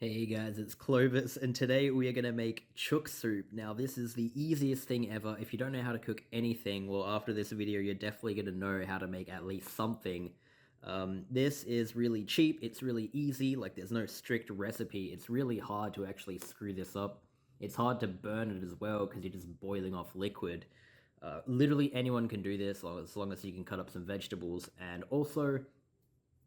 Hey guys, it's Clovis, and today we are going to make chook soup. Now, this is the easiest thing ever. If you don't know how to cook anything, well, after this video, you're definitely going to know how to make at least something. This is really cheap, it's really easy, like there's no strict recipe. It's really hard to actually screw this up. It's hard to burn it as well, because you're just boiling off liquid. Literally anyone can do this, as long as you can cut up some vegetables, and also,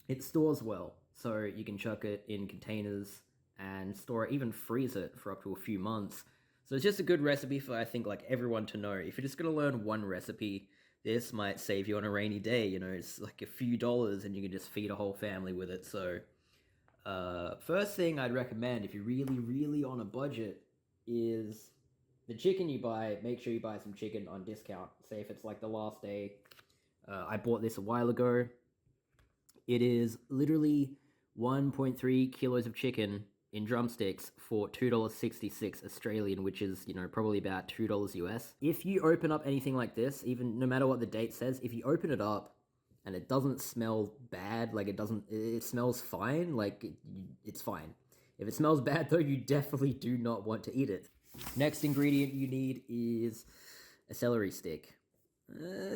it stores well, so you can chuck it in containers and store it, even freeze it for up to a few months. So it's just a good recipe for, I think, like everyone to know. If you're just gonna learn one recipe, this might save you on a rainy day. You know, it's like a few dollars and you can just feed a whole family with it. So, first thing I'd recommend if you're really on a budget is the chicken you buy. Make sure you buy some chicken on discount. Say if it's like the last day. I bought this a while ago. It is literally 1.3 kilos of chicken in drumsticks for $2.66 Australian, which is, you know, probably about $2 US. If you open up anything like this, even no matter what the date says, if you open it up and it doesn't smell bad, like it smells fine, like it's fine. If it smells bad though, you definitely do not want to eat it. Next ingredient you need is a celery stick.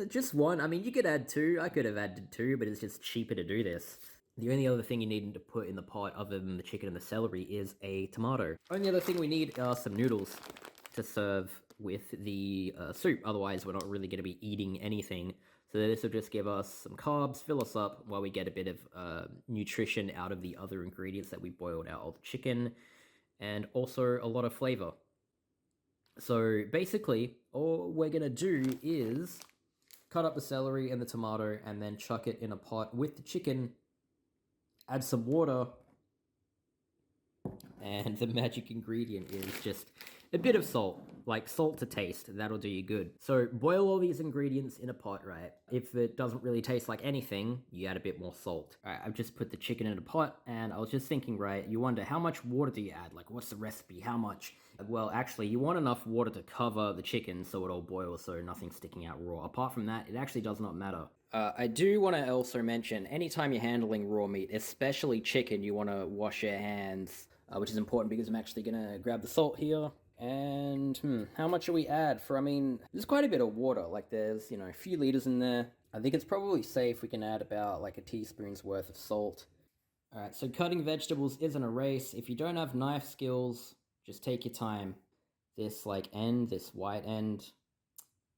Just one. I mean, you could add two. I could have added two, but it's just cheaper to do this. The only other thing you need to put in the pot, other than the chicken and the celery, is a tomato. Only other thing we need are some noodles to serve with the soup. Otherwise, we're not really going to be eating anything. So this will just give us some carbs, fill us up, while we get a bit of nutrition out of the other ingredients that we boiled out of the chicken, and also a lot of flavor. So basically, all we're going to do is cut up the celery and the tomato and then chuck it in a pot with the chicken, add some water, and the magic ingredient is just a bit of salt, like salt to taste. That'll do you good. So boil all these ingredients in a pot, right? If it doesn't really taste like anything, you add a bit more salt. All right, I've just put the chicken in a pot, and I was just thinking, right, you wonder, how much water do you add? Like, what's the recipe? How much? Well, actually, you want enough water to cover the chicken so it all boils, so nothing's sticking out raw. Apart from that, it actually does not matter. I do want to also mention, anytime you're handling raw meat, especially chicken, you want to wash your hands, which is important because I'm actually going to grab the salt here. And, how much should we add for, I mean, there's quite a bit of water, like there's, you know, a few liters in there. I think it's probably safe we can add about like a teaspoon's worth of salt. Alright, so cutting vegetables isn't a race. If you don't have knife skills, just take your time. This like end, this white end,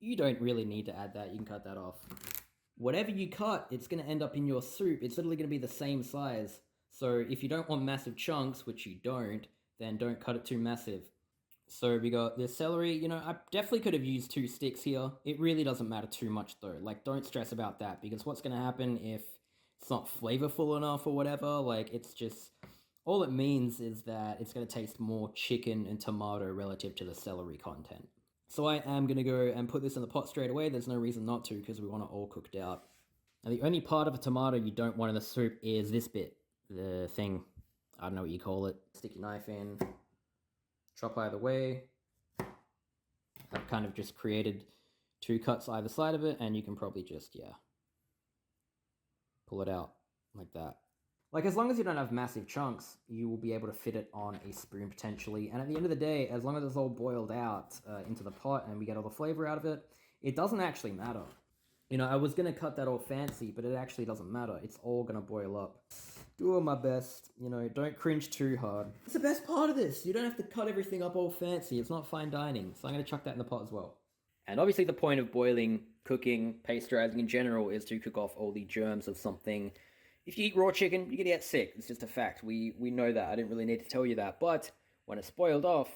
you don't really need to add that, you can cut that off. Whatever you cut, it's going to end up in your soup. It's literally going to be the same size. So if you don't want massive chunks, which you don't, then don't cut it too massive. So we got this celery. You know, I definitely could have used 2 sticks here. It really doesn't matter too much though. Like, don't stress about that, because what's going to happen if it's not flavorful enough or whatever, like, it's just, all it means is that it's going to taste more chicken and tomato relative to the celery content. So I am going to go and put this in the pot straight away. There's no reason not to, because we want it all cooked out. Now, the only part of a tomato you don't want in the soup is this bit. The thing, I don't know what you call it. Stick your knife in. Chop either way. I've kind of just created 2 cuts either side of it, and you can probably just, yeah, pull it out like that. Like, as long as you don't have massive chunks, you will be able to fit it on a spoon potentially. And at the end of the day, as long as it's all boiled out into the pot and we get all the flavor out of it, it doesn't actually matter. You know, I was going to cut that all fancy, but it actually doesn't matter. It's all going to boil up. Doing my best. You know, don't cringe too hard. It's the best part of this. You don't have to cut everything up all fancy. It's not fine dining. So I'm going to chuck that in the pot as well. And obviously the point of boiling, cooking, pasteurizing in general is to cook off all the germs of something. If you eat raw chicken, you're going to get sick. It's just a fact. We know that. I didn't really need to tell you that. But when it's boiled off,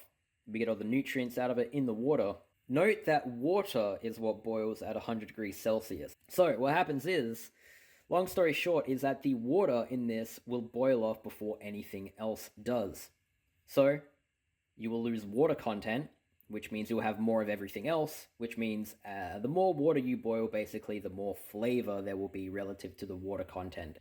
we get all the nutrients out of it in the water. Note that water is what boils at 100 degrees Celsius. So what happens is, long story short, is that the water in this will boil off before anything else does. So you will lose water content, which means you'll have more of everything else, which means the more water you boil, basically, the more flavor there will be relative to the water content.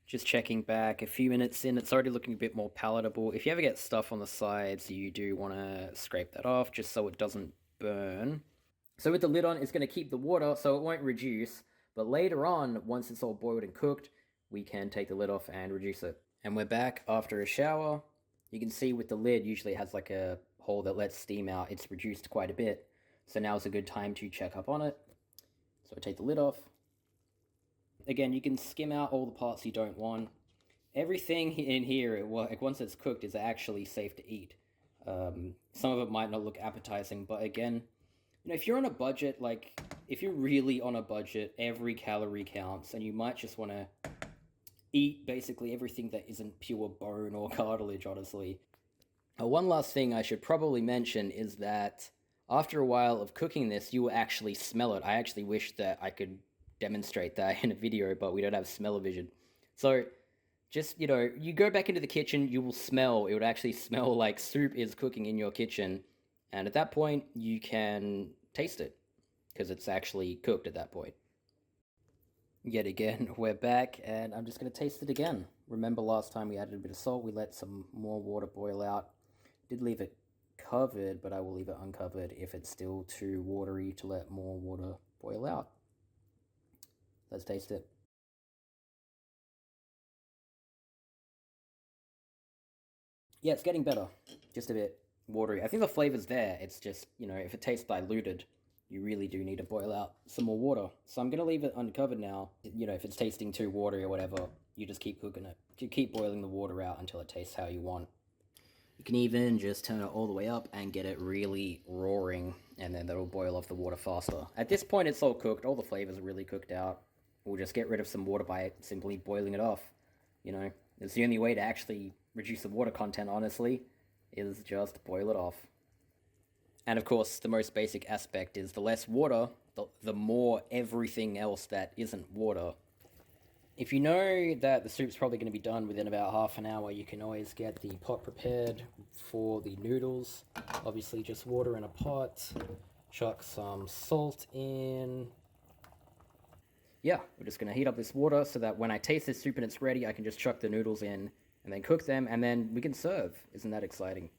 Just checking back a few minutes in, it's already looking a bit more palatable. If you ever get stuff on the sides, you do want to scrape that off just so it doesn't burn. So with the lid on, it's going to keep the water so it won't reduce, but later on, once it's all boiled and cooked, we can take the lid off and reduce it. And we're back after a shower. You can see with the lid, usually it has like a hole that lets steam out. It's reduced quite a bit. So now is a good time to check up on it. So I take the lid off. Again, you can skim out all the parts you don't want. Everything in here, like once it's cooked, is actually safe to eat. Some of it might not look appetizing, but again, if you're on a budget, like if you're really on a budget, every calorie counts, and you might just want to eat basically everything that isn't pure bone or cartilage, honestly. One last thing I should probably mention is that after a while of cooking this, you will actually smell it. I actually wish that I could demonstrate that in a video, but we don't have smell-o-vision. So just, you go back into the kitchen, you will smell, it would actually smell like soup is cooking in your kitchen. And at that point, you can taste it, because it's actually cooked at that point. Yet again, we're back, and I'm just going to taste it again. Remember last time we added a bit of salt, we let some more water boil out. Did leave it covered, but I will leave it uncovered if it's still too watery to let more water boil out. Let's taste it. Yeah, it's getting better. Just a bit watery. I think the flavor's there. It's just, if it tastes diluted, you really do need to boil out some more water. So I'm going to leave it uncovered now. If it's tasting too watery or whatever, you just keep cooking it. You keep boiling the water out until it tastes how you want. You can even just turn it all the way up and get it really roaring, and then that'll boil off the water faster. At this point, it's all cooked. All the flavors are really cooked out. We'll just get rid of some water by simply boiling it off. It's the only way to actually reduce the water content, honestly, is just boil it off. And of course, the most basic aspect is the less water, the more everything else that isn't water. If you know that the soup's probably going to be done within about half an hour, you can always get the pot prepared for the noodles. Obviously, just water in a pot. Chuck some salt in. Yeah, we're just going to heat up this water so that when I taste this soup and it's ready, I can just chuck the noodles in and then cook them, and then we can serve. Isn't that exciting?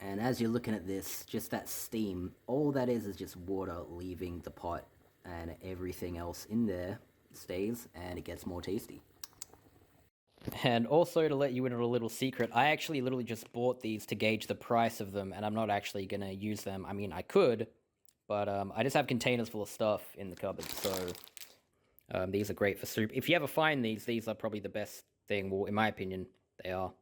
And as you're looking at this, just that steam, all that is just water leaving the pot, and everything else in there stays, and it gets more tasty. And also to let you in on a little secret, I actually literally just bought these to gauge the price of them, and I'm not actually going to use them. I mean, I could, but I just have containers full of stuff in the cupboard, so these are great for soup. If you ever find these are probably the best thing. Well, in my opinion, they are.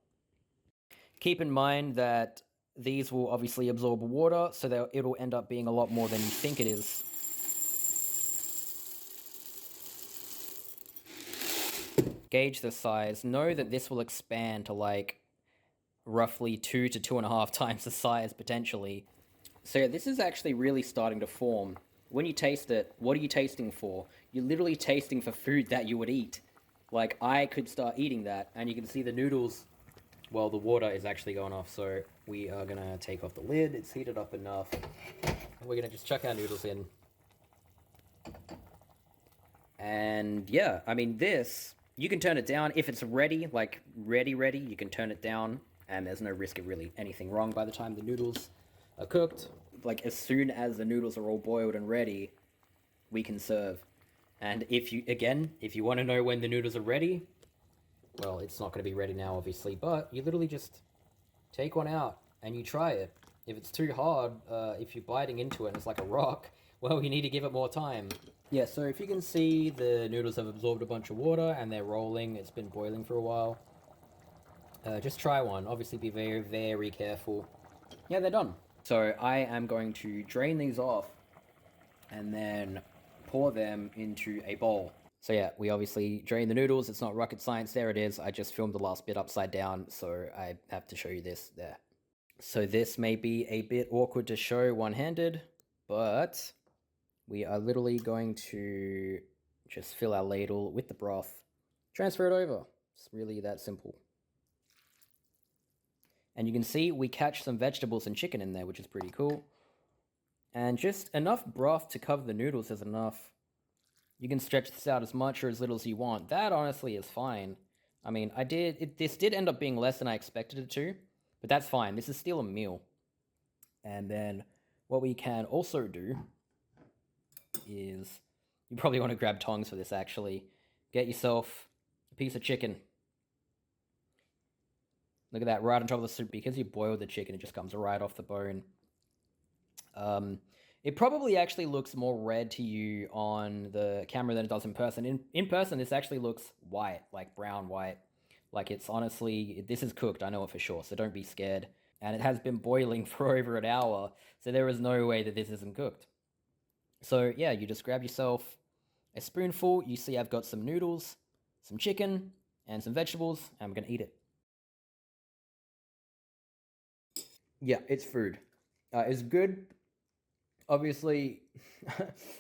Keep in mind that these will obviously absorb water, so that it'll end up being a lot more than you think it is. Gauge the size. Know that this will expand to like roughly 2 to 2.5 times the size potentially. So yeah, this is actually really starting to form. When you taste it, what are you tasting for? You're literally tasting for food that you would eat. Like, I could start eating that, and you can see the noodles. Well, the water is actually going off, so we are going to take off the lid. It's heated up enough. And we're going to just chuck our noodles in. And yeah, I mean, this, you can turn it down. If it's ready, like ready, you can turn it down, and there's no risk of really anything wrong by the time the noodles are cooked. Like, as soon as the noodles are all boiled and ready, we can serve. And if you want to know when the noodles are ready, well, it's not going to be ready now, obviously, but you literally just take one out and you try it. If it's too hard, if you're biting into it and it's like a rock, well, you need to give it more time. Yeah, so if you can see, the noodles have absorbed a bunch of water and they're rolling. It's been boiling for a while. Just try one. Obviously, be very, very careful. Yeah, they're done. So I am going to drain these off and then pour them into a bowl. So yeah, we obviously drain the noodles. It's not rocket science. There it is. I just filmed the last bit upside down, so I have to show you this there. So this may be a bit awkward to show one-handed, but we are literally going to just fill our ladle with the broth, transfer it over. It's really that simple. And you can see we catch some vegetables and chicken in there, which is pretty cool. And just enough broth to cover the noodles is enough. You can stretch this out as much or as little as you want. That honestly is fine. I mean, this did end up being less than I expected it to, but that's fine. This is still a meal. And then what we can also do is, you probably want to grab tongs for this actually. Get yourself a piece of chicken. Look at that, right on top of the soup. Because you boil the chicken, it just comes right off the bone. It probably actually looks more red to you on the camera than it does in person. In person, this actually looks white, like brown white. Like it's honestly, this is cooked, I know it for sure, so don't be scared. And it has been boiling for over an hour, so there is no way that this isn't cooked. So yeah, you just grab yourself a spoonful. You see I've got some noodles, some chicken, and some vegetables, and I'm gonna eat it. Yeah, it's food. It's good. Obviously,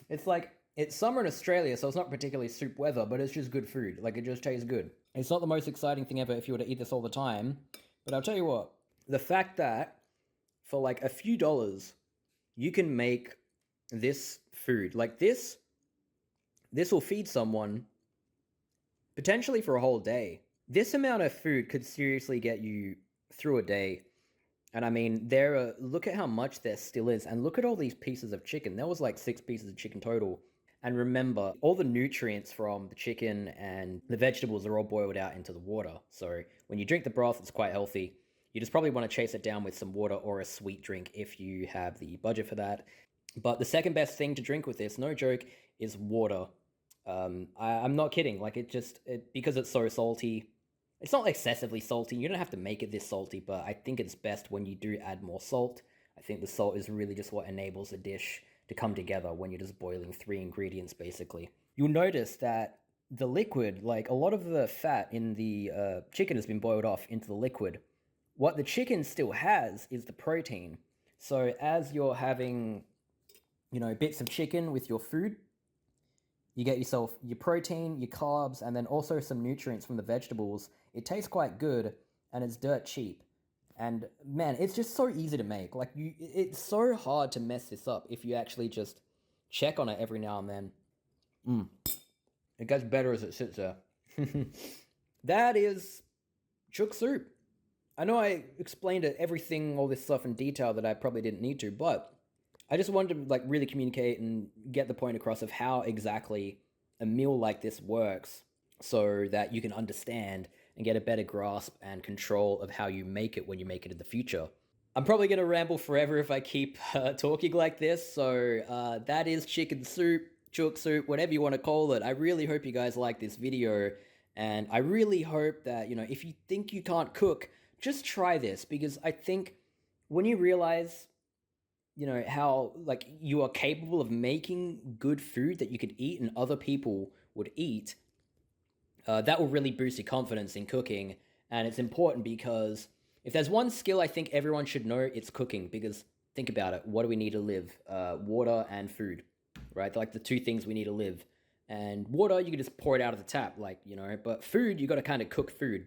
it's like it's summer in Australia, so it's not particularly soup weather, but it's just good food. Like it just tastes good. It's not the most exciting thing ever if you were to eat this all the time, but I'll tell you what, the fact that for like a few dollars you can make this food like this will feed someone potentially for a whole day. This amount of food could seriously get you through a day. And I mean, look at how much there still is, and look at all these pieces of chicken. There was like 6 pieces of chicken total. And remember, all the nutrients from the chicken and the vegetables are all boiled out into the water. So when you drink the broth, it's quite healthy. You just probably want to chase it down with some water or a sweet drink if you have the budget for that. But the second best thing to drink with this, no joke, is water. I'm not kidding. Like because it's so salty. It's not excessively salty. You don't have to make it this salty, but I think it's best when you do add more salt. I think the salt is really just what enables a dish to come together when you're just boiling 3 ingredients, basically. You'll notice that the liquid, like a lot of the fat in the chicken has been boiled off into the liquid. What the chicken still has is the protein. So as you're having, bits of chicken with your food, you get yourself your protein, your carbs, and then also some nutrients from the vegetables. It tastes quite good, and it's dirt cheap. And man, it's just so easy to make. It's so hard to mess this up if you actually just check on it every now and then. It gets better as it sits there. That is chook soup. I know I explained everything, all this stuff in detail that I probably didn't need to, but I just wanted to like really communicate and get the point across of how exactly a meal like this works so that you can understand and get a better grasp and control of how you make it when you make it in the future. I'm probably going to ramble forever if I keep talking like this, so that is chicken soup, chook soup, whatever you want to call it. I really hope you guys like this video, and I really hope that, if you think you can't cook, just try this, because I think when you realize how like you are capable of making good food that you could eat and other people would eat, that will really boost your confidence in cooking. And it's important because if there's one skill I think everyone should know, it's cooking. Because think about it, what do we need to live? Water and food, right? They're like the 2 things we need to live. And water, you can just pour it out of the tap, but food, you got to kind of cook food.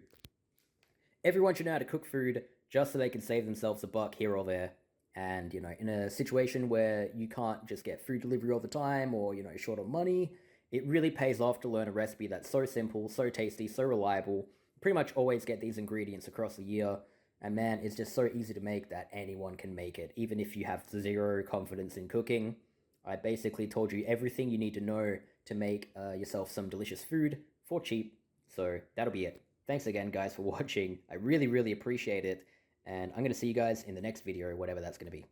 Everyone should know how to cook food just so they can save themselves a buck here or there. And, in a situation where you can't just get food delivery all the time, or, short on money, it really pays off to learn a recipe that's so simple, so tasty, so reliable. Pretty much always get these ingredients across the year. And man, it's just so easy to make that anyone can make it, even if you have zero confidence in cooking. I basically told you everything you need to know to make yourself some delicious food for cheap. So that'll be it. Thanks again, guys, for watching. I really, really appreciate it. And I'm going to see you guys in the next video, whatever that's going to be.